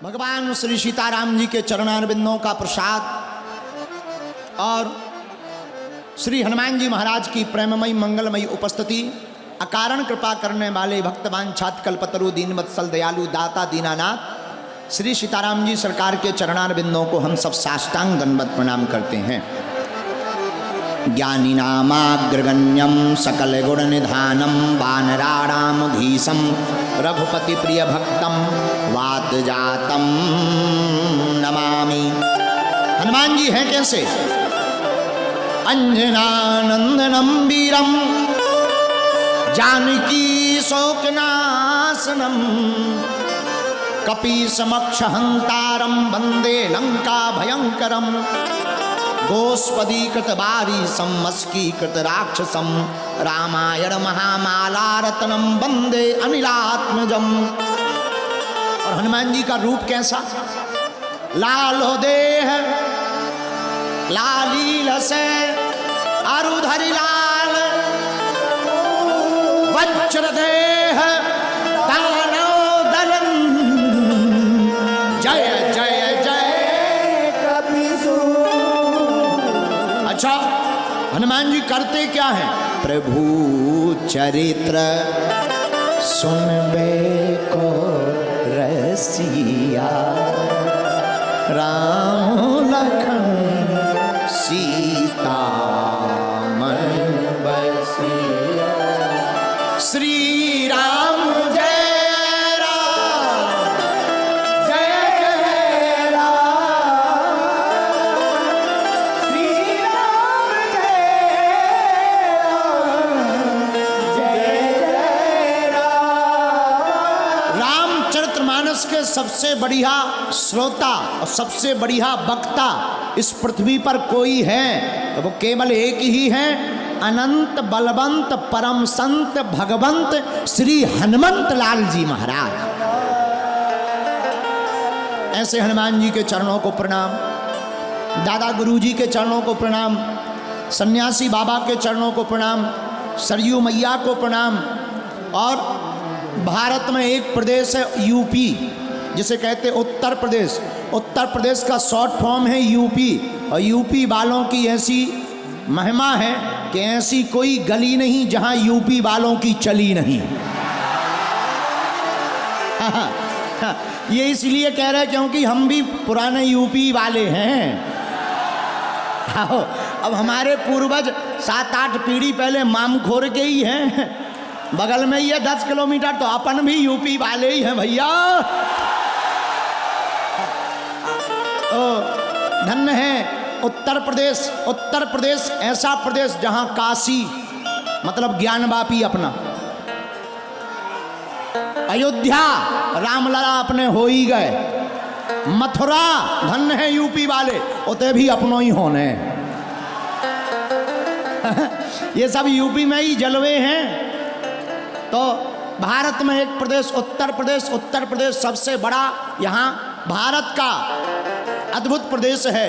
भगवान श्री सीताराम जी के चरणारविंदों का प्रसाद और श्री हनुमान जी महाराज की प्रेममयी मंगलमयी उपस्थिति, अकारण कृपा करने वाले भक्तवान छात्र कल्पतरु दीन वत्सल दयालु दाता दीनानाथ श्री सीताराम जी सरकार के चरणारविंदों को हम सब साष्टांग दंडवत प्रणाम करते हैं। ज्ञानिनामाग्रगण्यं सकल गुण निधानम वानराणामधीशं रघुपति प्रिय भक्तम वात जातम नमामि। हनुमान जी हैं कैसे? अंजनानंदनम वीरम जानकी शोकनाशनम कपीसमक्ष हंतारम वंदे लंका भयंकरम गोस्पदीकृत बारी सम्मस्कीकृत राक्षसम रामायण महामाला रत्नम वंदे अनिलात्मजम। और हनुमान जी का रूप कैसा? लालो देह लालील से अरुधरि लाल वज्र देह दानव दलन जय जय जय कपिसु। अच्छा, हनुमान जी करते क्या हैं? प्रभु चरित्र सुनबे को रसिया राम लखन सीता मन बसिया। श्री राम जय राम जय जय राम श्री राम जय राम जय जय राम। रामचरितमानस के सबसे बढ़िया श्रोता और सबसे बढ़िया वक्ता इस पृथ्वी पर कोई है तो वो केवल एक ही है, अनंत बलवंत परम संत भगवंत श्री हनुमंत लाल जी महाराज। ऐसे हनुमान जी के चरणों को प्रणाम, दादा गुरु जी के चरणों को प्रणाम, सन्यासी बाबा के चरणों को प्रणाम, सरयू मैया को प्रणाम। और भारत में एक प्रदेश है यूपी, जिसे कहते उत्तर प्रदेश। उत्तर प्रदेश का शॉर्ट फॉर्म है यूपी, और यूपी वालों की ऐसी महिमा है कि ऐसी कोई गली नहीं जहां यूपी वालों की चली नहीं। ये इसलिए कह रहे हैं क्योंकि हम भी पुराने यूपी वाले हैं। अब हमारे पूर्वज 7-8 पीढ़ी पहले मामखोर के ही हैं, बगल में ही है 10 किलोमीटर, तो अपन भी यूपी वाले ही हैं भैया। धन्य है उत्तर प्रदेश। उत्तर प्रदेश ऐसा प्रदेश जहां काशी मतलब ज्ञानवापी अपना, अयोध्या रामलला अपने हो ही गए, मथुरा धन्य है यूपी वाले, उते भी अपनों ही होने। ये सब यूपी में ही जलवे हैं। तो भारत में एक प्रदेश उत्तर प्रदेश, उत्तर प्रदेश सबसे बड़ा यहाँ भारत का अद्भुत प्रदेश है,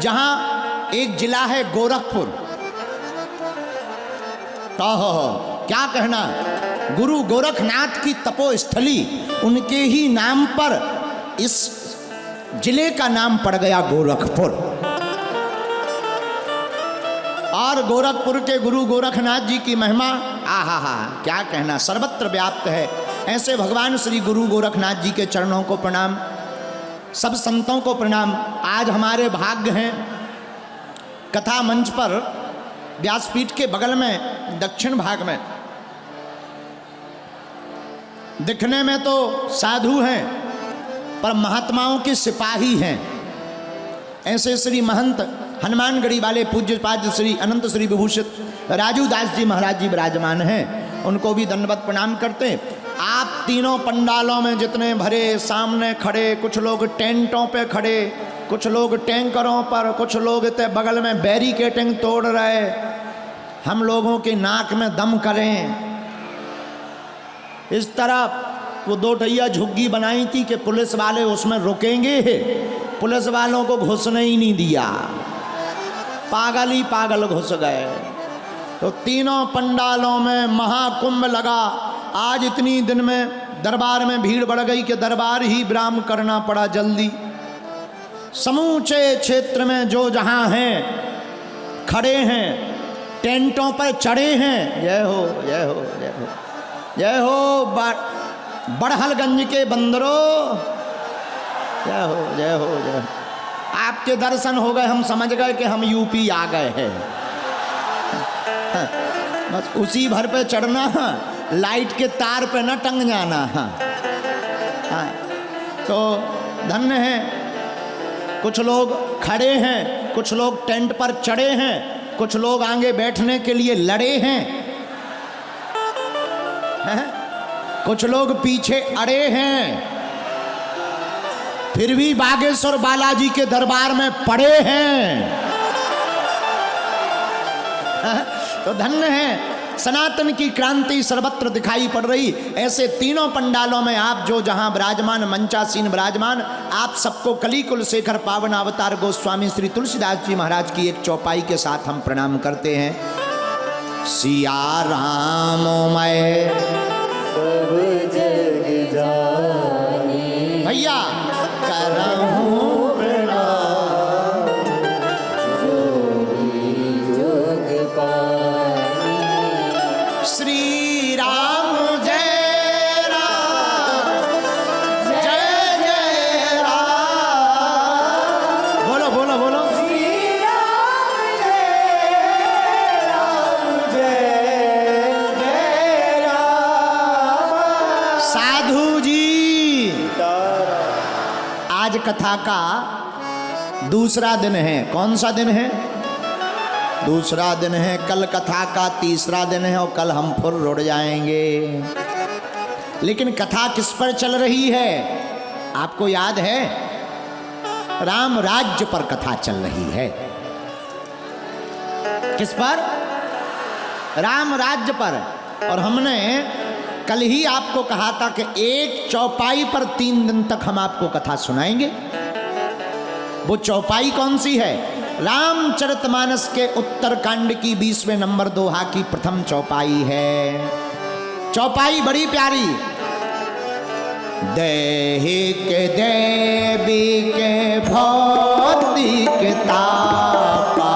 जहां एक जिला है गोरखपुर। तो क्या कहना, गुरु गोरखनाथ की तपोस्थली, उनके ही नाम पर इस जिले का नाम पड़ गया गोरखपुर। और गोरखपुर के गुरु गोरखनाथ जी की महिमा आहा हा क्या कहना, सर्वत्र व्याप्त है। ऐसे भगवान श्री गुरु गोरखनाथ जी के चरणों को प्रणाम, सब संतों को प्रणाम। आज हमारे भाग्य हैं कथा मंच पर व्यासपीठ के बगल में दक्षिण भाग में, दिखने में तो साधु हैं पर महात्माओं के सिपाही हैं। ऐसे श्री महंत हनुमानगढ़ी वाले पूज्य पाद श्री अनंत श्री विभूषित राजू दास जी महाराज जी विराजमान हैं, उनको भी दंडवत प्रणाम करते हैं। आप तीनों पंडालों में जितने भरे सामने खड़े, कुछ लोग टेंटों पे खड़े, कुछ लोग टैंकरों पर, कुछ लोग इतने बगल में बैरिकेटिंग तोड़ रहे, हम लोगों के नाक में दम करें। इस तरह वो 2 टैया झुग्गी बनाई थी कि पुलिस वाले उसमें रुकेंगे, पुलिस वालों को घुसने ही नहीं दिया, पागल ही पागल घुस गए। तो तीनों पंडालों में महाकुंभ लगा। आज इतनी दिन में दरबार में भीड़ बढ़ गई कि दरबार ही विराम करना पड़ा जल्दी। समूचे क्षेत्र में जो जहां हैं खड़े हैं, टेंटों पर चढ़े हैं, जय हो जय हो जय हो जय हो बड़हलगंज के बंदरों, जय हो जय हो जय हो। आपके दर्शन हो गए, हम समझ गए कि हम यूपी आ गए हैं। बस उसी भर पे चढ़ना, लाइट के तार पे न टंग जाना। तो धन्य है, कुछ लोग खड़े हैं, कुछ लोग टेंट पर चढ़े हैं, कुछ लोग आगे बैठने के लिए लड़े हैं, कुछ लोग पीछे अड़े हैं, फिर भी बागेश्वर बालाजी के दरबार में पड़े हैं। तो धन्य है, सनातन की क्रांति सर्वत्र दिखाई पड़ रही। ऐसे तीनों पंडालों में आप जो जहां विराजमान, मंचासीन विराजमान, आप सबको कलिकुल शेखर पावन अवतार गोस्वामी श्री तुलसीदास जी महाराज की एक चौपाई के साथ हम प्रणाम करते हैं। सिया राम मैं सब जग जानी, भैया करहूं प्रणाम, जोगी जोग पानी। श्री राम जय राम जय जय राम। बोलो बोलो बोलो, श्री राम जय राम जय जय राम। साधु जी, आज कथा का दूसरा दिन है। कौन सा दिन है? दूसरा दिन है। कल कथा का तीसरा दिन है और कल हम फिर रुड़ जाएंगे। लेकिन कथा किस पर चल रही है आपको याद है? राम राज्य पर कथा चल रही है। किस पर? राम राज्य पर। और हमने कल ही आपको कहा था कि एक चौपाई पर 3 दिन तक हम आपको कथा सुनाएंगे। वो चौपाई कौन सी है? रामचरितमानस के उत्तरकांड की 20वें नंबर दोहा की प्रथम चौपाई है। चौपाई बड़ी प्यारी। दैहिक देवी के भौतिक तापा,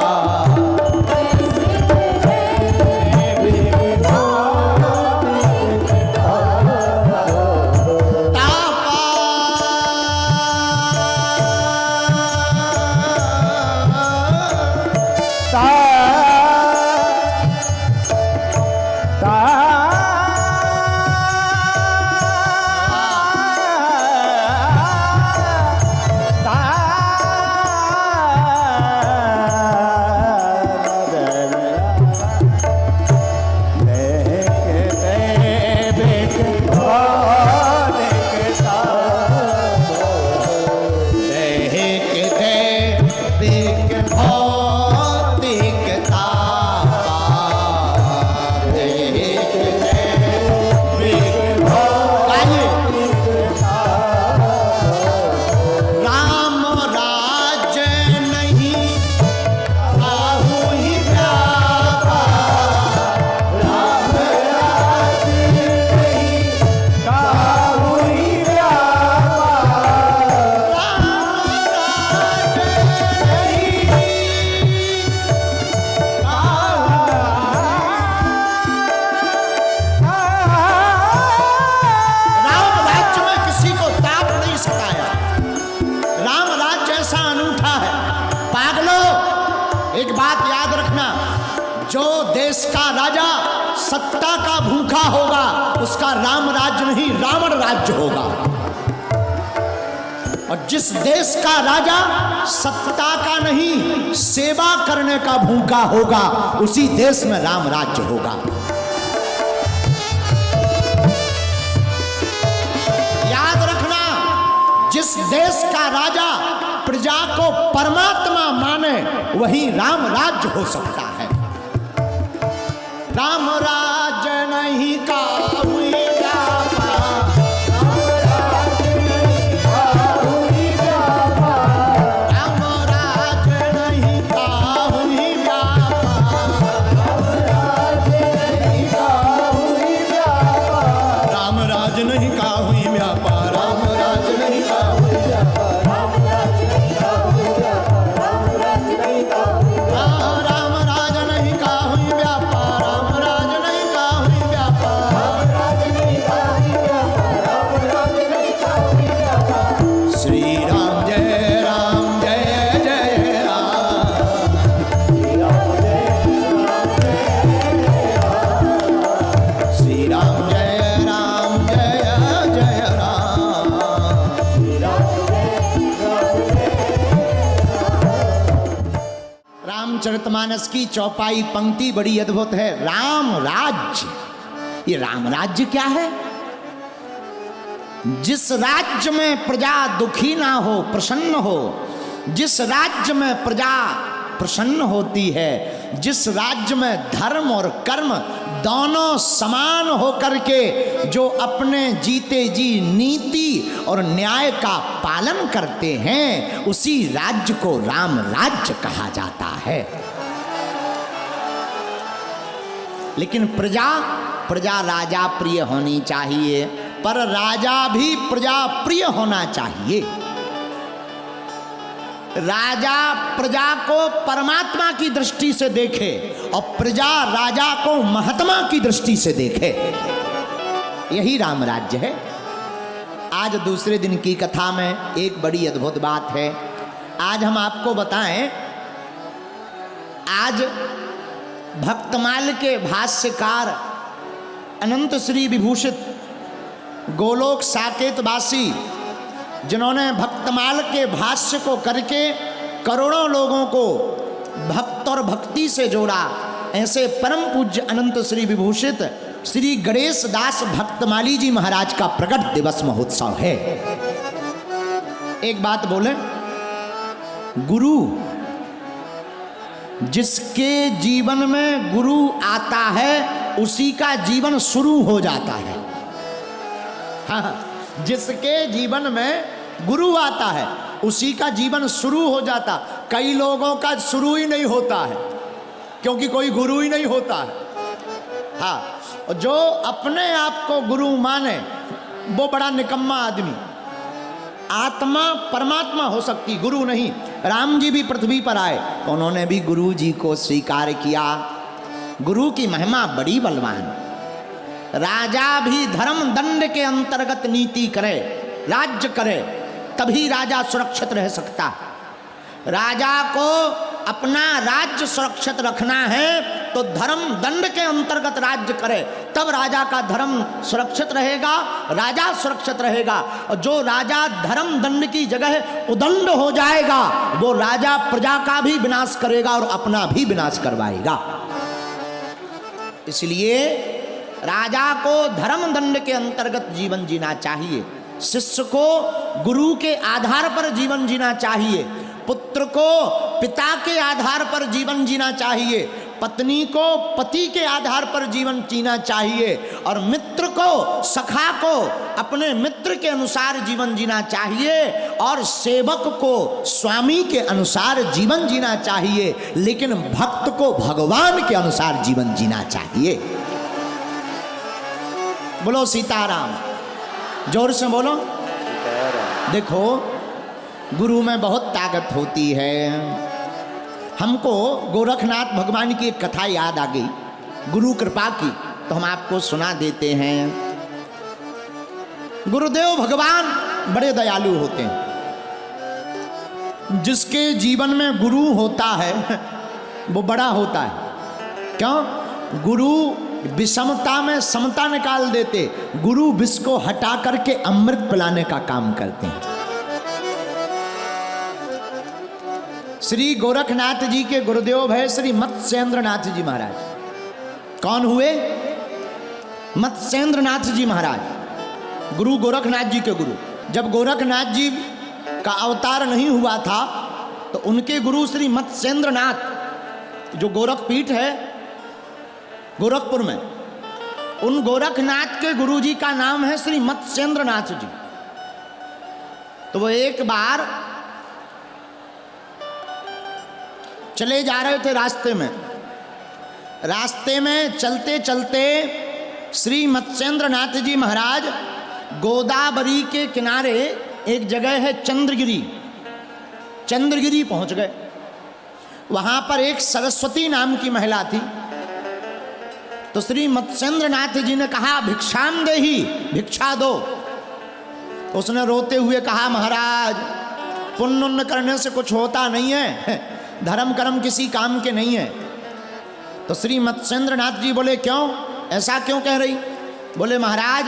जो देश का राजा सत्ता का भूखा होगा उसका राम राज्य नहीं रावण राज्य होगा, और जिस देश का राजा सत्ता का नहीं सेवा करने का भूखा होगा उसी देश में राम राज्य होगा। याद रखना, जिस देश का राजा प्रजा को परमात्मा माने वही राम राज्य हो सकता है। राम राज्य नहीं काहुई व्यापा, राम राज्य नहीं काहुई व्यापा, राम राज्य नहीं काहुई व्यापा, राम राज्य नहीं काहुई व्यापा, राम राज्य नहीं काहुई रामचरितमानस की चौपाई पंक्ति बड़ी अद्भुत है। राम राज्य, ये राम राज्य क्या है? जिस राज्य में प्रजा दुखी ना हो, प्रसन्न हो, जिस राज्य में प्रजा प्रसन्न होती है, जिस राज्य में धर्म और कर्म दोनों समान होकर के जो अपने जीते जी नीति और न्याय का पालन करते हैं, उसी राज्य को राम राज्य कहा जाता है। लेकिन प्रजा राजा प्रिय होनी चाहिए, पर राजा भी प्रजा प्रिय होना चाहिए। राजा प्रजा को परमात्मा की दृष्टि से देखे और प्रजा राजा को महात्मा की दृष्टि से देखे, यही राम राज्य है। आज दूसरे दिन की कथा में एक बड़ी अद्भुत बात है। आज हम आपको बताएं, आज भक्तमाल के भाष्यकार अनंत श्री विभूषित गोलोक साकेतवासी, जिन्होंने भक्तमाल के भाष्य को करके करोड़ों लोगों को भक्त और भक्ति से जोड़ा, ऐसे परम पूज्य अनंत श्री विभूषित श्री गणेश दास भक्तमाली जी महाराज का प्रकट दिवस महोत्सव है। एक बात बोले, गुरु, जिसके जीवन में गुरु आता है उसी का जीवन शुरू हो जाता है। हाँ, जिसके जीवन में गुरु आता है उसी का जीवन शुरू हो जाता। कई लोगों का शुरू ही नहीं होता है क्योंकि कोई गुरु ही नहीं होता है। हाँ, जो अपने आप को गुरु माने वो बड़ा निकम्मा आदमी। आत्मा परमात्मा हो सकती, गुरु नहीं। राम जी भी पृथ्वी पर आए तो उन्होंने भी गुरु जी को स्वीकार किया। गुरु की महिमा बड़ी बलवान। राजा भी धर्म दंड के अंतर्गत नीति करे, राज्य करे, तभी राजा सुरक्षित रह सकता। राजा को अपना राज्य सुरक्षित रखना है तो धर्म दंड के अंतर्गत राज्य करे, तब राजा का धर्म सुरक्षित रहेगा, राजा सुरक्षित रहेगा। और जो राजा धर्म दंड की जगह उदंड हो जाएगा, वो राजा प्रजा का भी विनाश करेगा और अपना भी विनाश करवाएगा। इसलिए राजा को धर्म दंड के अंतर्गत जीवन जीना चाहिए। शिष्य को गुरु के आधार पर जीवन जीना चाहिए। पुत्र को पिता के आधार पर जीवन जीना चाहिए। पत्नी को पति के आधार पर जीवन जीना चाहिए। और मित्र को, सखा को अपने मित्र के अनुसार जीवन जीना चाहिए। और सेवक को स्वामी के अनुसार जीवन जीना चाहिए। लेकिन भक्त को भगवान के अनुसार जीवन जीना चाहिए। बोलो सीताराम, जोर से बोलो। देखो, गुरु में बहुत ताकत होती है। हमको गोरखनाथ भगवान की एक कथा याद आ गई, गुरु कृपा की, तो हम आपको सुना देते हैं। गुरुदेव भगवान बड़े दयालु होते हैं। जिसके जीवन में गुरु होता है वो बड़ा होता है। क्यों? गुरु विषमता में समता निकाल देते। गुरु विष को हटा करके अमृत पिलाने का काम करते हैं। श्री गोरखनाथ जी के गुरुदेव है श्री मत्स्येंद्रनाथ जी महाराज। कौन हुए? मत्स्येंद्रनाथ जी महाराज, गुरु गोरखनाथ जी के गुरु। जब गोरखनाथ जी का अवतार नहीं हुआ था तो उनके गुरु श्री मत्स्येंद्रनाथ, जो गोरख पीठ है गोरखपुर में, उन गोरखनाथ के गुरुजी का नाम है श्री मत्स्येंद्रनाथ जी। तो वो एक बार चले जा रहे थे रास्ते में चलते चलते श्री मत्स्येंद्रनाथ जी महाराज गोदावरी के किनारे एक जगह है चंद्रगिरी पहुंच गए। वहां पर एक सरस्वती नाम की महिला थी। तो श्री मत्स्येंद्रनाथ जी ने कहा, भिक्षाम देही, भिक्षा दो। तो उसने रोते हुए कहा, महाराज पुण्य उन्न करने से कुछ होता नहीं है, धर्म कर्म किसी काम के नहीं है। तो श्री मत्स्येंद्रनाथ जी बोले, क्यों, ऐसा क्यों कह रही? बोले, महाराज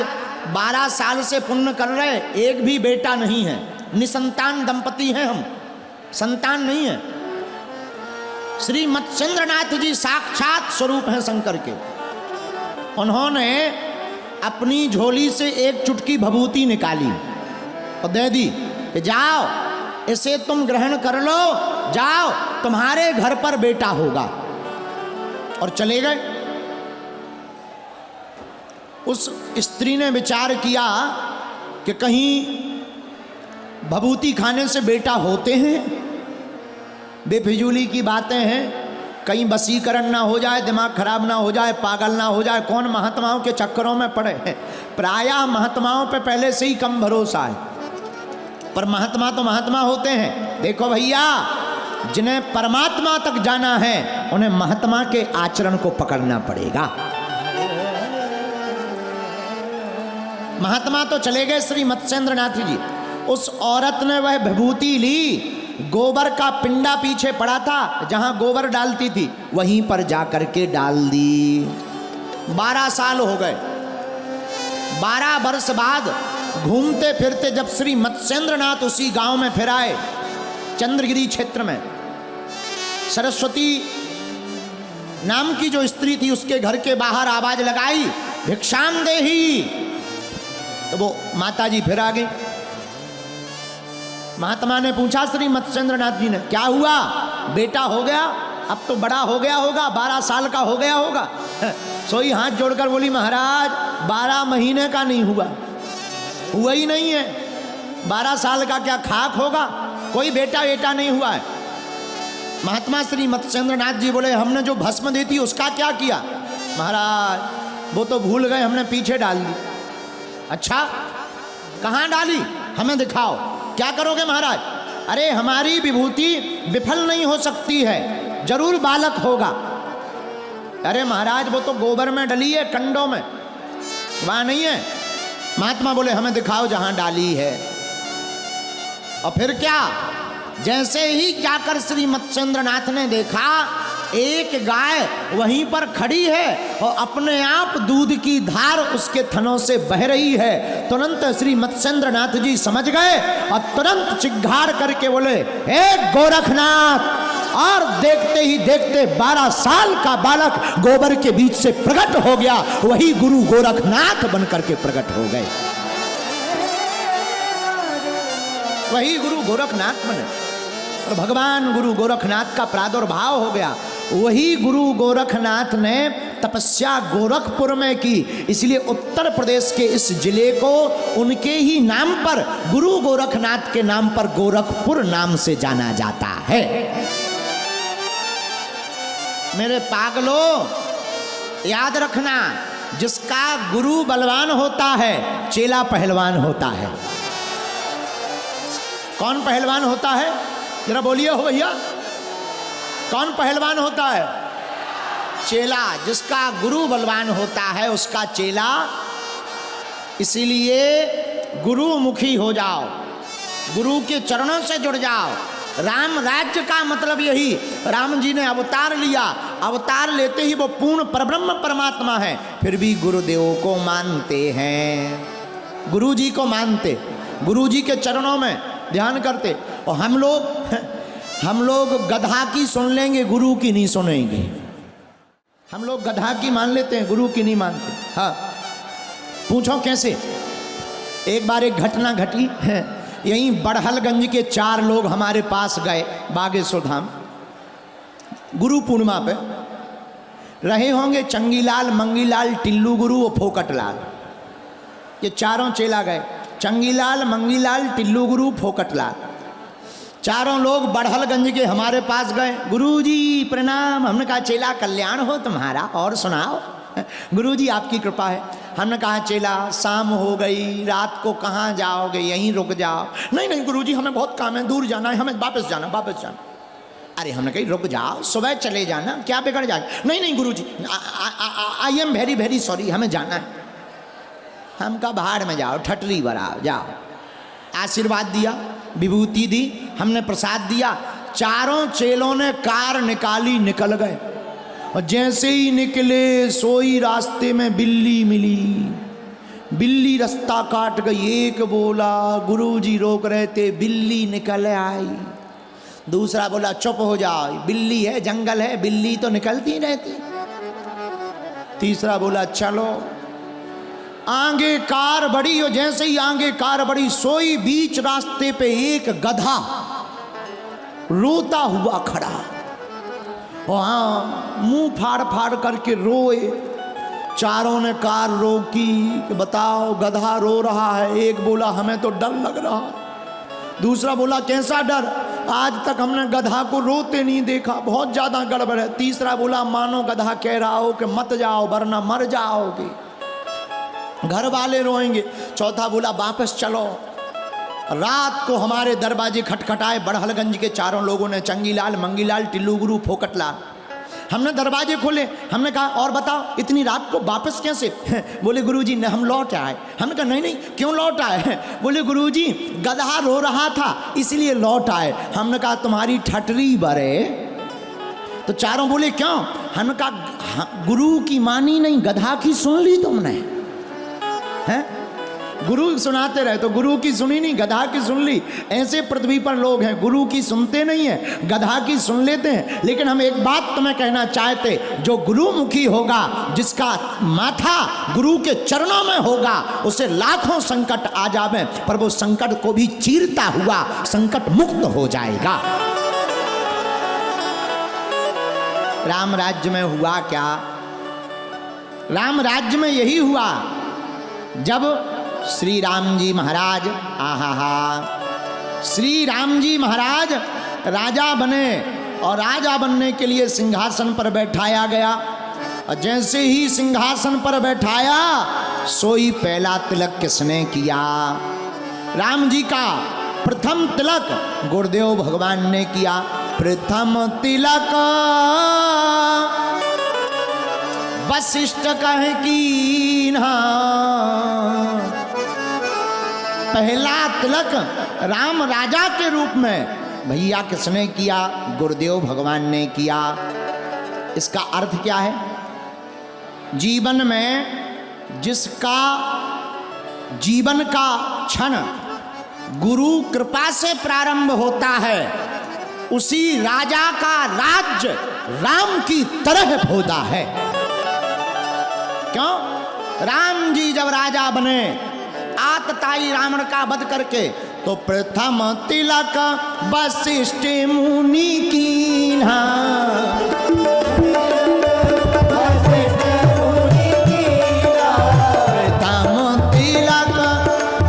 12 साल से पुण्य कर रहे, एक भी बेटा नहीं है, निसंतान दंपति हैं हम, संतान नहीं है। श्री मत्स्येंद्रनाथ जी साक्षात स्वरूप हैं शंकर के। उन्होंने अपनी झोली से एक चुटकी भभूति निकाली और दे दी कि जाओ इसे तुम ग्रहण कर लो, जाओ तुम्हारे घर पर बेटा होगा, और चले गए। उस स्त्री ने विचार किया कि कहीं भभूति खाने से बेटा होते हैं, बेफिजूली की बातें हैं, कहीं वशीकरण ना हो जाए, दिमाग खराब ना हो जाए, पागल ना हो जाए, कौन महात्माओं के चक्करों में पड़े हैं। प्रायः महात्माओं पे पहले से ही कम भरोसा है, पर महात्मा तो महात्मा होते हैं। देखो भैया, जिन्हें परमात्मा तक जाना है उन्हें महात्मा के आचरण को पकड़ना पड़ेगा। महात्मा तो चले गए श्री मत्स्येंद्रनाथ जी। उस औरत ने वह विभूति ली, गोबर का पिंडा पीछे पड़ा था जहां गोबर डालती थी, वहीं पर जाकर के डाल दी। 12 साल हो गए। 12 वर्ष बाद घूमते फिरते जब श्री मत्स्येंद्रनाथ उसी गांव में फिर आए, चंद्रगिरी क्षेत्र में, सरस्वती नाम की जो स्त्री थी उसके घर के बाहर आवाज लगाई, भिक्षाम देही। तो वो माता जी फिर आ गई। महात्मा ने पूछा श्री मत्स्येंद्रनाथ जी ने, क्या हुआ, बेटा हो गया? अब तो बड़ा हो गया होगा, 12 साल का हो गया होगा। सोई हाथ जोड़कर बोली, महाराज 12 महीने का नहीं हुआ ही नहीं है। 12 साल का क्या खाक होगा, कोई बेटा बेटा नहीं हुआ है। महात्मा श्री मत्स्येंद्रनाथ जी बोले, हमने जो भस्म दी थी उसका क्या किया? महाराज वो तो भूल गए, हमने पीछे डाल दी। अच्छा, कहाँ डाली, हमें दिखाओ। क्या करोगे महाराज? अरे हमारी विभूति विफल नहीं हो सकती है, जरूर बालक होगा। अरे महाराज वो तो गोबर में डली है, कंडों में, वहां नहीं है। महात्मा बोले, हमें दिखाओ जहां डाली है। और फिर क्या, जैसे ही जाकर श्री मत्स्येंद्रनाथ ने देखा, एक गाय वहीं पर खड़ी है और अपने आप दूध की धार उसके थनों से बह रही है। तुरंत श्री मत्स्येंद्रनाथ जी समझ गए और तुरंत चिघाड़ करके बोले, हे गोरखनाथ! और देखते ही देखते 12 साल का बालक गोबर के बीच से प्रकट हो गया। वही गुरु गोरखनाथ बनकर के प्रकट हो गए। वही गुरु गोरखनाथ बने और भगवान गुरु गोरखनाथ का प्रादुर्भाव हो गया। वही गुरु गोरखनाथ ने तपस्या गोरखपुर में की, इसलिए उत्तर प्रदेश के इस जिले को उनके ही नाम पर, गुरु गोरखनाथ के नाम पर गोरखपुर नाम से जाना जाता है। मेरे पागलों, याद रखना, जिसका गुरु बलवान होता है चेला पहलवान होता है। कौन पहलवान होता है, जरा बोलिए हो भैया, कौन पहलवान होता है? चेला। जिसका गुरु बलवान होता है उसका चेला। इसीलिए गुरुमुखी हो जाओ, गुरु के चरणों से जुड़ जाओ। राम राज्य का मतलब यही, राम जी ने अवतार लिया, अवतार लेते ही वो पूर्ण परब्रह्म परमात्मा है, फिर भी गुरुदेव को मानते हैं, गुरु जी को मानते, गुरु जी के चरणों में ध्यान करते। और हम लोग गधा की सुन लेंगे, गुरु की नहीं सुनेंगे। हम लोग गधा की मान लेते हैं, गुरु की नहीं मानते। हाँ, पूछो कैसे? एक बार एक घटना घटी है, यहीं बड़हलगंज के 4 लोग हमारे पास गए बागेश्वर धाम, गुरु पूर्णिमा पे रहे होंगे। चंगीलाल, मंगीलाल, टिल्लू गुरु और फोकटलाल, ये चारों चेला गए। चंगीलाल, मंगीलाल, टिल्लू गुरु, फोकटलाल, चारों लोग बड़हलगंज के हमारे पास गए। गुरुजी प्रणाम। हमने कहा चेला कल्याण हो तुम्हारा, और सुनाओ। गुरुजी आपकी कृपा है। हमने कहा चेला शाम हो गई, रात को कहाँ जाओगे, यहीं रुक जाओ। नहीं नहीं गुरुजी हमें बहुत काम है, दूर जाना है, हमें वापस जाना, वापस जाना। अरे हमने कही रुक जाओ, सुबह चले जाना, क्या बिगड़ जाए। नहीं नहीं गुरुजी, I am very very sorry, हमें जाना है। हम कहा भाड़ में जाओ, ठटरी बराओ, जाओ। आशीर्वाद दिया, विभूति दी, हमने प्रसाद दिया। चारों चेलों ने कार निकाली, निकल गए। और जैसे ही निकले सोई रास्ते में बिल्ली मिली, बिल्ली रास्ता काट गई। एक बोला, गुरुजी रोक रहे थे, बिल्ली निकल आई। दूसरा बोला चुप हो जाओ, बिल्ली है, जंगल है, बिल्ली तो निकलती रहती। तीसरा बोला चलो। आगे कार बढ़ी और जैसे ही आगे कार बढ़ी, सोई बीच रास्ते पे एक गधा रोता हुआ खड़ा, वहां मुंह फाड़ फाड़ करके रोए। चारों ने कार रोकी कि बताओ गधा रो रहा है। एक बोला हमें तो डर लग रहा है। दूसरा बोला कैसा डर, आज तक हमने गधा को रोते नहीं देखा, बहुत ज्यादा गड़बड़ है। तीसरा बोला मानो गधा कह रहा हो कि मत जाओ वरना मर जाओगे, घर वाले रोएंगे। चौथा बोला वापस चलो। रात को हमारे दरवाजे खटखटाए बड़हलगंज के चारों लोगों ने, चंगीलाल, मंगीलाल, टिल्लू गुरु, फोकटलाल। हमने दरवाजे खोले, हमने कहा और बताओ इतनी रात को वापस कैसे? बोले गुरुजी ने हम लौट आए। हमने कहा नहीं नहीं क्यों लौट आए? बोले गुरुजी गधा रो रहा था इसलिए लौट आए। हमने कहा तुम्हारी ठटरी बरे। तो चारों बोले क्यों? हमने कहा गुरु की मानी नहीं, गधा की सुन ली तुमने हैं? गुरु सुनाते रहे तो गुरु की सुनी नहीं, गधा की सुन ली। ऐसे पृथ्वी पर लोग हैं, गुरु की सुनते नहीं है, गधा की सुन लेते हैं। लेकिन हम एक बात तुम्हें कहना चाहते, जो गुरुमुखी होगा, जिसका माथा गुरु के चरणों में होगा, उसे लाखों संकट आ जावे पर वो संकट को भी चीरता हुआ संकट मुक्त हो जाएगा। राम राज्य में हुआ क्या? राम राज्य में यही हुआ जब श्री राम जी महाराज, श्री राम जी महाराज राजा बने और राजा बनने के लिए सिंहासन पर बैठाया गया। और जैसे ही सिंहासन पर बैठाया, सोई पहला तिलक किसने किया? राम जी का प्रथम तिलक गुरुदेव भगवान ने किया। प्रथम तिलक वशिष्ठ कहे कीन्हा, पहला तिलक राम राजा के रूप में भैया किसने किया? गुरुदेव भगवान ने किया। इसका अर्थ क्या है? जीवन में जिसका जीवन का क्षण गुरु कृपा से प्रारंभ होता है, उसी राजा का राज्य राम की तरह होता है। क्यों? राम जी जब राजा बने आतताई रावण का वध करके, तो प्रथम तिलक वशिष्ठ मुनि कीन्हा। प्रथम तिलक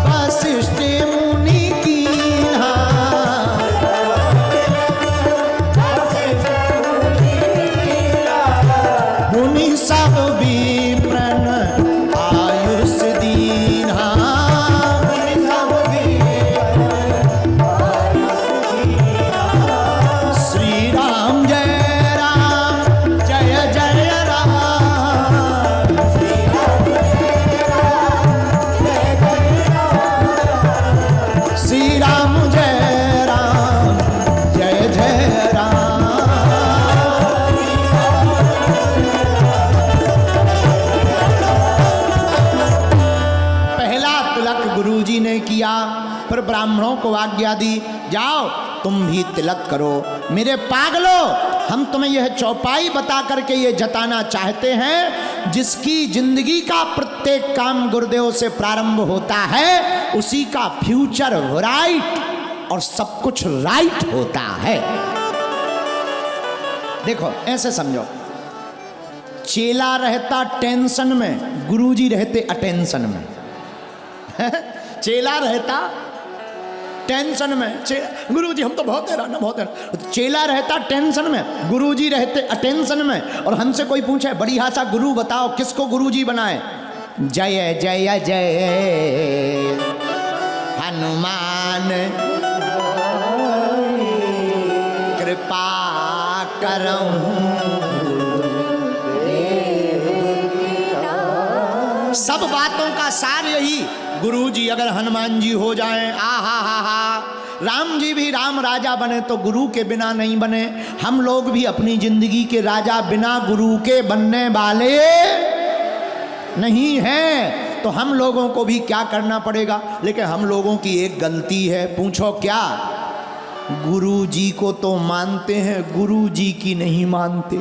वशिष्ठ मुनि कीन्हा। मुनि सब विप्रन आयुष दीन्हा। फिर ब्राह्मणों को आज्ञा दी, जाओ तुम भी तिलक करो। मेरे पागलो, हम तुम्हें यह चौपाई बता करके ये जताना चाहते हैं, जिसकी जिंदगी का प्रत्येक काम गुरुदेव से प्रारंभ होता है, उसी का फ्यूचर राइट और सब कुछ राइट होता है। देखो ऐसे समझो, चेला रहता टेंशन में, गुरुजी रहते अटेंशन में। चेला रहता टेंशन में, गुरुजी हम तो बहुत हैरान है, बहुत हैरान। चेला रहता टेंशन में, गुरुजी रहते अटेंशन में। और हमसे कोई पूछे बढ़िया सा गुरु बताओ, किसको गुरुजी बनाए? जय जय जय हनुमान कृपा करऊं। सब बातों का सार यही, गुरुजी अगर हनुमान जी हो जाएं, हा। राम जी भी राम राजा बने तो गुरु के बिना नहीं बने। हम लोग भी अपनी जिंदगी के राजा बिना गुरु के बनने वाले नहीं हैं। तो हम लोगों को भी क्या करना पड़ेगा? लेकिन हम लोगों की एक गलती है, पूछो क्या? गुरु जी को तो मानते हैं, गुरु जी की नहीं मानते।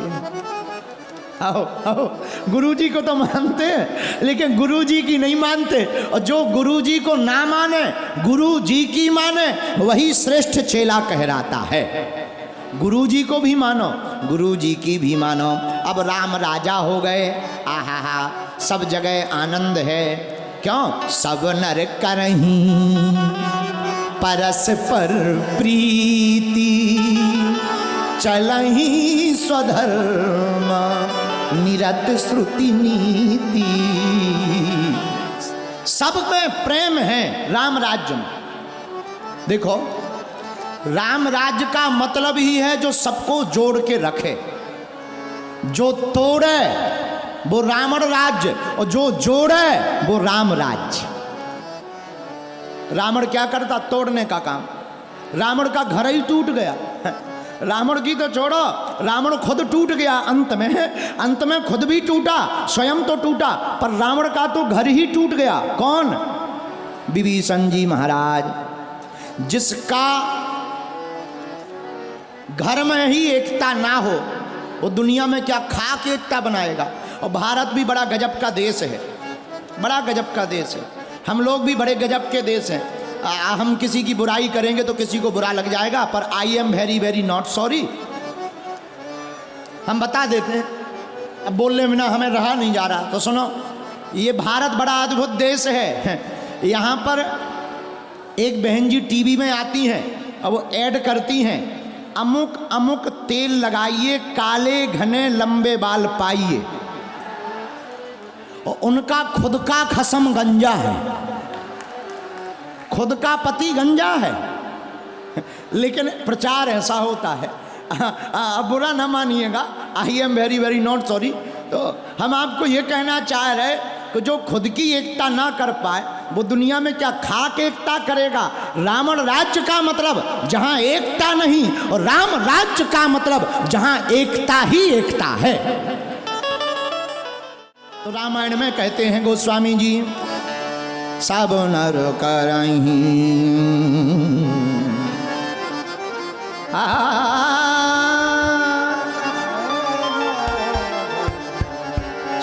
आओ आओ, गुरु जी को तो मानते हैं लेकिन गुरु जी की नहीं मानते। और जो गुरु जी को ना माने, गुरु जी की माने, वही श्रेष्ठ चेला कहलाता है। गुरु जी को भी मानो, गुरु जी की भी मानो। अब राम राजा हो गए, आहा हा, सब जगह आनंद है। क्यों? सब नर करहीं परस्पर प्रीति, चलहीं स्वधर्म निरत श्रुति नीति। सब में प्रेम है राम राज्य में। देखो, राम राज्य का मतलब ही है जो सबको जोड़ के रखे। जो तोड़े वो रावण राज्य, और जो जोड़े वो राम राज्य। रावण क्या करता? तोड़ने का काम। रावण का घर ही टूट गया। रावण की तो छोड़ो, रावण खुद टूट गया अंत में खुद भी टूटा, स्वयं तो टूटा, पर रावण का तो घर ही टूट गया। कौन? विभीषण जी महाराज। जिसका घर में ही एकता ना हो, वो दुनिया में क्या खा के एकता बनाएगा। और भारत भी बड़ा गजब का देश है, बड़ा गजब का देश है। हम लोग भी बड़े गजब के देश हैं। हम किसी की बुराई करेंगे तो किसी को बुरा लग जाएगा, पर आई am very very not sorry, हम बता देते हैं। अब बोलने में ना हमें रहा नहीं जा रहा। तो सुनो, ये भारत बड़ा अद्भुत देश है। यहाँ पर एक बहन जी टीवी में आती हैं और वो ऐड करती हैं, अमुक अमुक तेल लगाइए, काले घने लंबे बाल पाइए। और उनका खुद का खसम गंजा है, खुद का पति गंजा है, लेकिन प्रचार ऐसा होता है। बुरा ना मानिएगा, I am very very not sorry. तो हम आपको ये कहना चाह रहे कि जो खुद की एकता ना कर पाए, वो दुनिया में क्या खा के एकता करेगा। रावण राज्य का मतलब जहां एकता नहीं, और राम राज्य का मतलब जहां एकता ही एकता है। तो रामायण में कहते हैं गोस्वामी जी, सब नर करहीं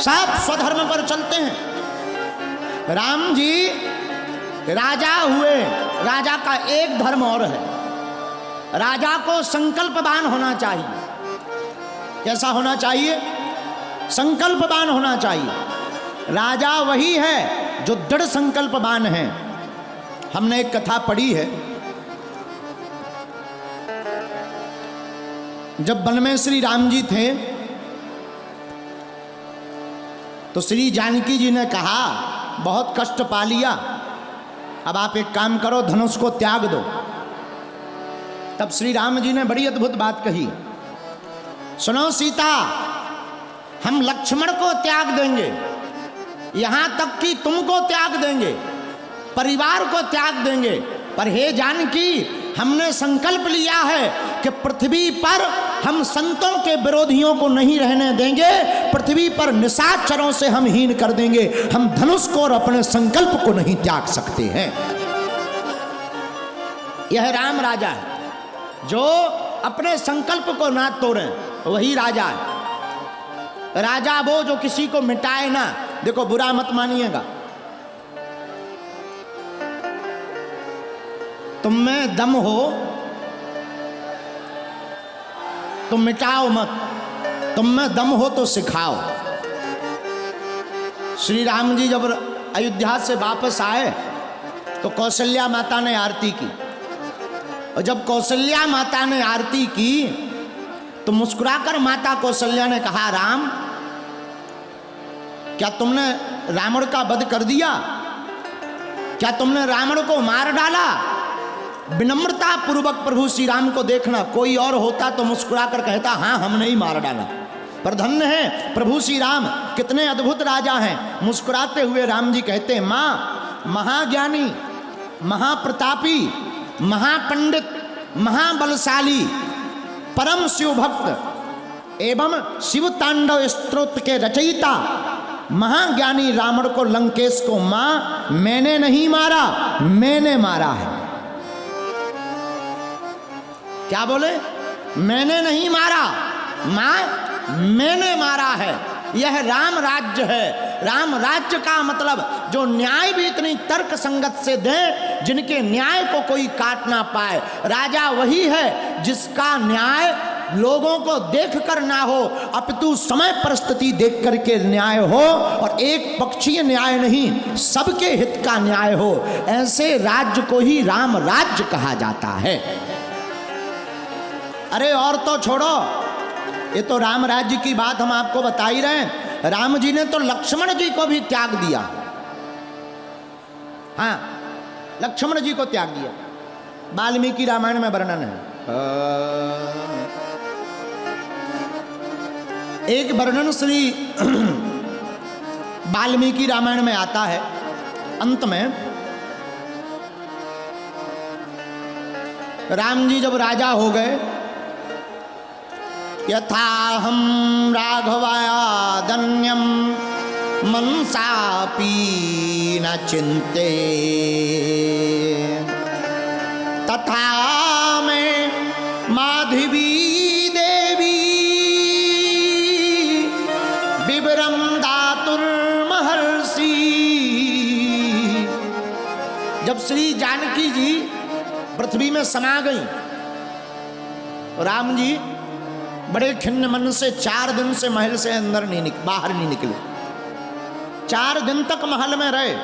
सब स्वधर्म पर चलते हैं। राम जी राजा हुए, राजा का एक धर्म और है, राजा को संकल्पवान होना चाहिए। कैसा होना चाहिए? संकल्पवान होना चाहिए। राजा वही है जो दृढ़ संकल्पवान है। हमने एक कथा पढ़ी है, जब वन में श्री राम जी थे तो श्री जानकी जी ने कहा, बहुत कष्ट पा लिया, अब आप एक काम करो, धनुष को त्याग दो। तब श्री राम जी ने बड़ी अद्भुत बात कही, सुनो सीता, हम लक्ष्मण को त्याग देंगे, यहां तक कि तुमको त्याग देंगे, परिवार को त्याग देंगे, पर हे जानकी, हमने संकल्प लिया है कि पृथ्वी पर हम संतों के विरोधियों को नहीं रहने देंगे, पृथ्वी पर निशाचरों से हम हीन कर देंगे, हम धनुष को और अपने संकल्प को नहीं त्याग सकते हैं। यह राम राजा है जो अपने संकल्प को ना तोड़े, वही राजा है। राजा वो जो किसी को मिटाए ना। देखो, बुरा मत मानिएगा, तुम में दम हो तो मिटाओ मत, तुम में दम हो तो सिखाओ। श्री राम जी जब अयोध्या से वापस आए तो कौशल्या माता ने आरती की, और जब कौशल्या माता ने आरती की तो मुस्कुराकर माता कौशल्या ने कहा, राम, क्या तुमने रावण का वध कर दिया? क्या तुमने रावण को मार डाला? विनम्रता पूर्वक प्रभु श्री राम को देखना। कोई और होता तो मुस्कुराकर कहता, हाँ, हमने ही मार डाला। पर धन्य है प्रभु श्री राम, कितने अद्भुत राजा हैं। मुस्कुराते हुए राम जी कहते हैं, माँ, महाज्ञानी, महाप्रतापी, महापंडित, महाबलशाली, परम शिव भक्त एवं शिव तांडव स्तोत्र के रचयिता महाज्ञानी रावण को, लंकेश को, मां, मैंने नहीं मारा, मैंने मारा है। क्या बोले? मैंने नहीं मारा, मैंने मारा है। यह राम राज्य है। राम राज्य का मतलब जो न्याय भी इतनी तर्क संगत से दे जिनके न्याय को कोई काट ना पाए। राजा वही है जिसका न्याय लोगों को देख कर ना हो, अपितु समय परिस्थिति देख करके न्याय हो, और एक पक्षीय न्याय नहीं, सबके हित का न्याय हो। ऐसे राज्य को ही राम राज्य कहा जाता है। अरे और तो छोड़ो, ये तो राम राज्य की बात हम आपको बता ही रहे हैं। राम जी ने तो लक्ष्मण जी को भी त्याग दिया। हाँ, लक्ष्मण जी को त्याग दिया। वाल्मीकि रामायण में वर्णन है। एक वर्णन श्री वाल्मीकि रामायण में आता है। अंत में राम जी जब राजा हो गए, यथाहं राघवादन्यं मनसापि न चिन्ते, तथा मैं माधवी देवी विवरं दातुर्महर्षि। जब श्री जानकी जी पृथ्वी में समा गई, राम जी बड़े खिन्न मन से 4 दिन से महल से बाहर नहीं निकले। 4 दिन तक महल में रहे।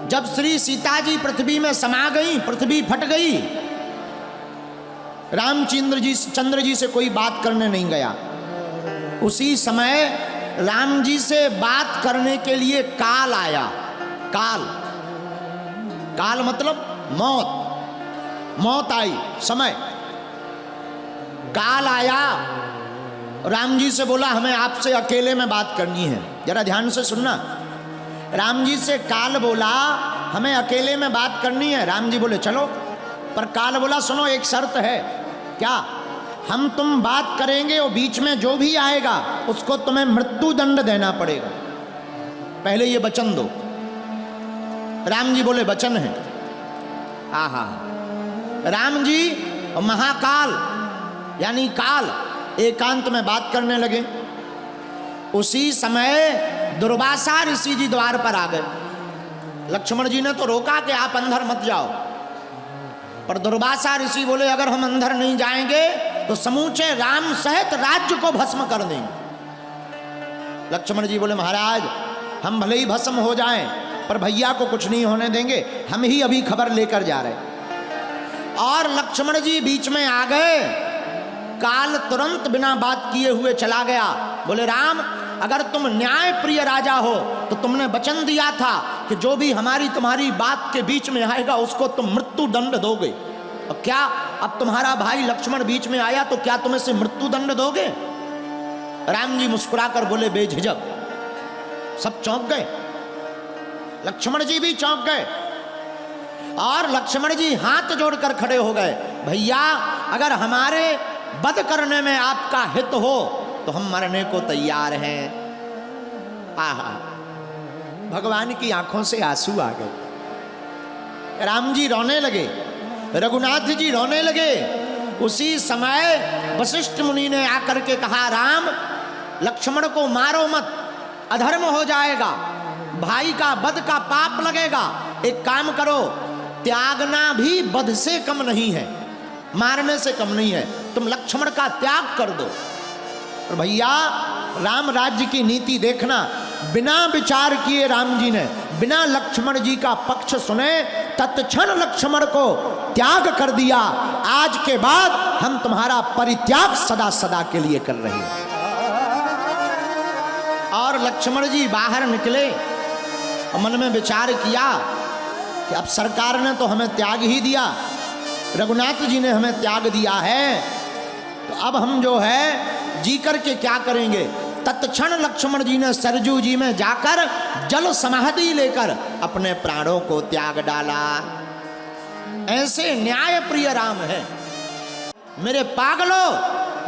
जब श्री सीता जी पृथ्वी में समा गई, पृथ्वी फट गई, चंद्र जी से कोई बात करने नहीं गया। उसी समय राम जी से बात करने के लिए काल आया। काल मतलब मौत आई, समय। काल आया, राम जी से बोला हमें आपसे अकेले में बात करनी है। जरा ध्यान से सुनना। राम जी से काल बोला हमें अकेले में बात करनी है। राम जी बोले चलो, पर काल बोला सुनो, एक शर्त है। क्या? हम तुम बात करेंगे और बीच में जो भी आएगा उसको तुम्हें मृत्यु दंड देना पड़ेगा। पहले ये वचन दो। राम जी बोले वचन है। आहा, राम जी और महाकाल यानी काल एकांत में बात करने लगे। उसी समय दुर्वासा ऋषि जी द्वार पर आ गए। लक्ष्मण जी ने तो रोका कि आप अंदर मत जाओ, पर दुर्वासा ऋषि बोले अगर हम अंदर नहीं जाएंगे तो समूचे राम सहित राज्य को भस्म कर देंगे। लक्ष्मण जी बोले महाराज हम भले ही भस्म हो जाएं, पर भैया को कुछ नहीं होने देंगे, हम ही अभी खबर लेकर जा रहे। और लक्ष्मण जी बीच में आ गए। काल तुरंत बिना बात किए हुए चला गया। बोले राम, अगर तुम न्याय प्रिय राजा हो तो तुमने वचन दिया था कि जो भी हमारी तुम्हारी बात के बीच में आएगा उसको तुम मृत्यु दंड दोगे। और क्या अब तुम्हारा भाई लक्ष्मण बीच में आया तो क्या तुम इसे मृत्यु दंड दोगे? राम जी मुस्कुराकर बोले बेझिझक। सब चौंक गए, लक्ष्मण जी भी चौंक गए। और लक्ष्मण जी हाथ जोड़कर खड़े हो गए। भैया अगर हमारे वध करने में आपका हित हो तो हम मरने को तैयार हैं। आहा, भगवान की आंखों से आंसू आ गए। राम जी रोने लगे, रघुनाथ जी रोने लगे। उसी समय वशिष्ठ मुनि ने आकर के कहा राम, लक्ष्मण को मारो मत, अधर्म हो जाएगा, भाई का वध का पाप लगेगा। एक काम करो, त्यागना भी वध से कम नहीं है, मारने से कम नहीं है, तुम लक्ष्मण का त्याग कर दो। और भैया राम राज्य की नीति देखना, बिना विचार किए राम जी ने बिना लक्ष्मण जी का पक्ष सुने तत्क्षण लक्ष्मण को त्याग कर दिया। आज के बाद हम तुम्हारा परित्याग सदा सदा के लिए कर रहे हैं। और लक्ष्मण जी बाहर निकले और मन में विचार किया कि अब सरकार ने तो हमें त्याग ही दिया, रघुनाथ जी ने हमें त्याग दिया है, तो अब हम जो है जी करके क्या करेंगे। तत्क्षण लक्ष्मण जी ने सरजू जी में जाकर जल समाधि लेकर अपने प्राणों को त्याग डाला। ऐसे न्याय प्रिय राम है। मेरे पागलों,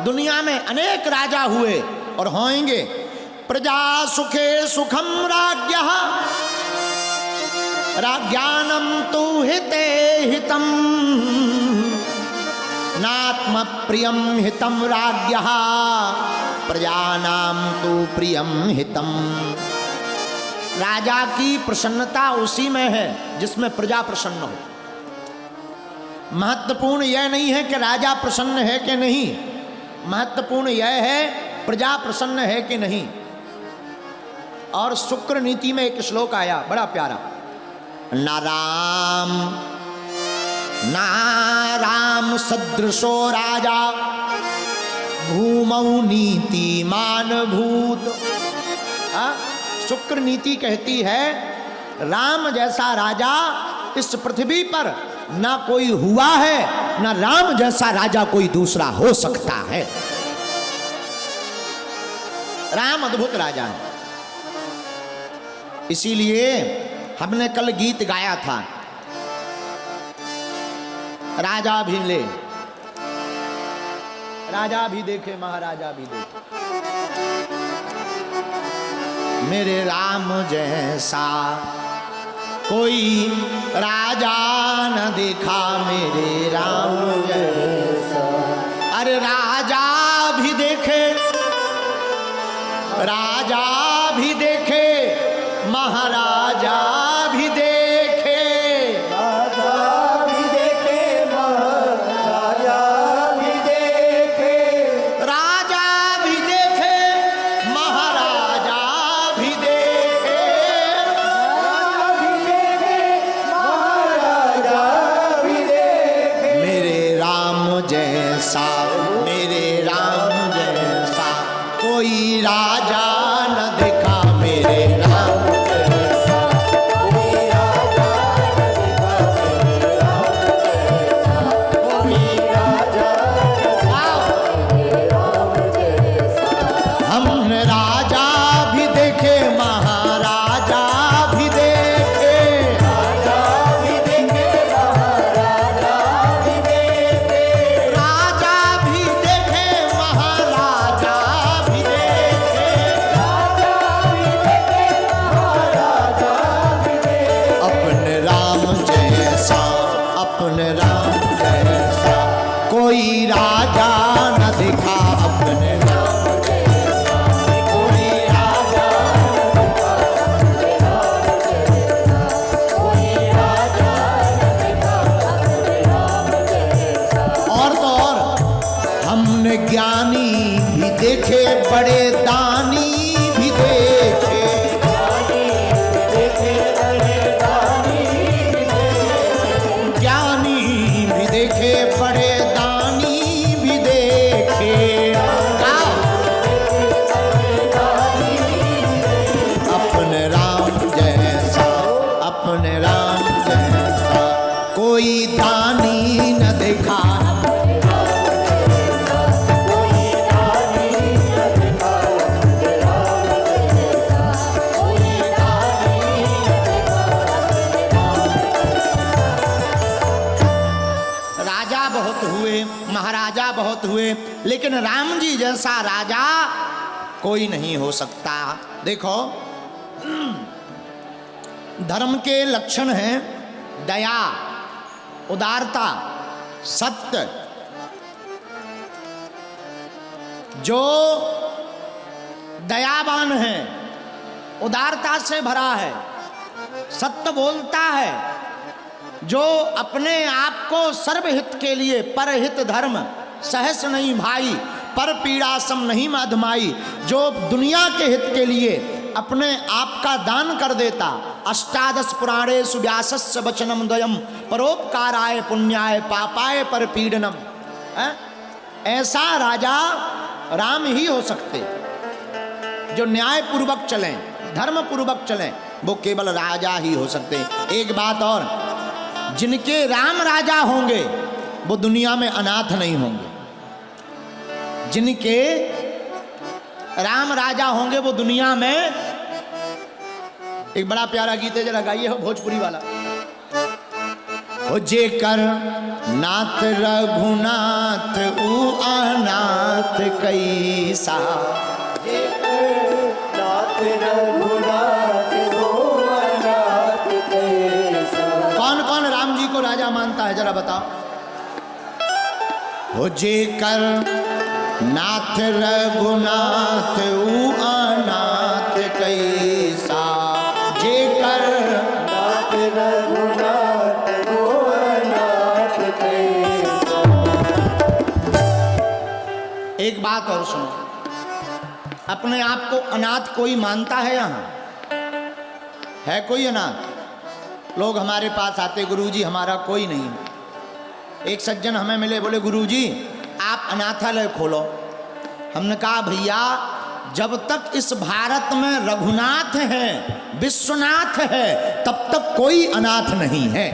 दुनिया में अनेक राजा हुए और होंगे। प्रजा सुखे सुखम राज्ञः राज्ञानम तु हिते हितम नात्म प्रियम हितम राज्ञः प्रजानाम तु प्रियम हितम। राजा की प्रसन्नता उसी में है जिसमें प्रजा प्रसन्न हो। महत्वपूर्ण यह नहीं है कि राजा प्रसन्न है कि नहीं, महत्वपूर्ण यह है प्रजा प्रसन्न है कि नहीं। और शुक्र नीति में एक श्लोक आया बड़ा प्यारा, ना राम सदृशो राजा भूमौ नीतिमान भूत। शुक्र नीति कहती है राम जैसा राजा इस पृथ्वी पर ना कोई हुआ है, ना राम जैसा राजा कोई दूसरा हो सकता है। राम अद्भुत राजा है। इसीलिए हमने कल गीत गाया था, राजा भी ले, राजा भी देखे महाराजा भी देखे, मेरे राम जैसा कोई राजा न देखा, मेरे राम जैसा। अरे राजा भी देखे, राजा भी देखे, महाराजा भी देखे, राजा भी देखे, महाराजा भी देखे, राजा भी देखे, महाराजा भी देखे, राजा भी देखे, महाराजा भी देखे। मेरे राम जैसा, मेरे राम जैसा कोई राजा न देखा, मेरे राम जैसा कोई राजा न देखा, मेरे राम जैसा कोई राजा न देखा, मेरे राम जैसा। हमने राजा भी देखे, महाराजा भी देखे, राजा भी देखे, महाराजा भी देखे, राजा भी देखे, महाराजा भी देखे, राजा भी देखे, महाराजा भी देखे। अपने राम जैसा, अपने राम जैसा कोई राजा न देखा, अपने राम जैसा कोई राजा न देखा, कोई राजा न देखा, अपने राम जैसा। और तो और हमने ज्ञानी भी देखे, बड़े दानी भी देखे, देखे बड़े दानी भी देखे, ज्ञानी भी देखे, बड़े दानी भी देखे। अपने राम जैसा, अपने राम जैसा कोई दानी न देखा, कोई दानी न देखा, अपने राम जैसा कोई दानी न देखा, अपने राम। राजा बहुत हुए, महाराजा बहुत हुए, लेकिन राम जी जैसा राजा कोई नहीं हो सकता। देखो धर्म के लक्षण हैं दया, उदारता, सत्य। जो दयावान है, उदारता से भरा है, सत्य बोलता है, जो अपने आप को सर्वहित के लिए, परहित धर्म सहस नहीं भाई, पर पीड़ा सम नहीं माधमाई, जो दुनिया के हित के लिए अपने आप का दान कर देता। अष्टादश पुराणेषु व्यासस्य वचनम द्वयम परोपकाराय पुण्याय पापाय पर पीड़नम। ऐसा राजा राम ही हो सकते, जो न्याय पूर्वक चलें, धर्म पूर्वक चलें, वो केवल राजा ही हो सकते। एक बात और, जिनके राम राजा होंगे वो दुनिया में अनाथ नहीं होंगे, जिनके राम राजा होंगे वो दुनिया में। एक बड़ा प्यारा गीत है, जरा गाइए हो, भोजपुरी वाला। ओ जे कर नाथ रघुनाथ ऊ अनाथ कैसा, नाथ रघुनाथ हो अनाथ कैसा। कौन कौन राम जी को राजा मानता है जरा बताओ। हो जे कर नाथ रघुनाथ ऊ अनाथ कैसा, जे कर नाथ रघुनाथ वो अनाथ कैसा। एक बात और सुनो, अपने आप को अनाथ कोई मानता है? यहाँ है कोई अनाथ? लोग हमारे पास आते, गुरुजी हमारा कोई नहीं है। एक सज्जन हमें मिले, बोले गुरुजी आप अनाथालय खोलो। हमने कहा भैया जब तक इस भारत में रघुनाथ है, विश्वनाथ है, तब तक कोई अनाथ नहीं है।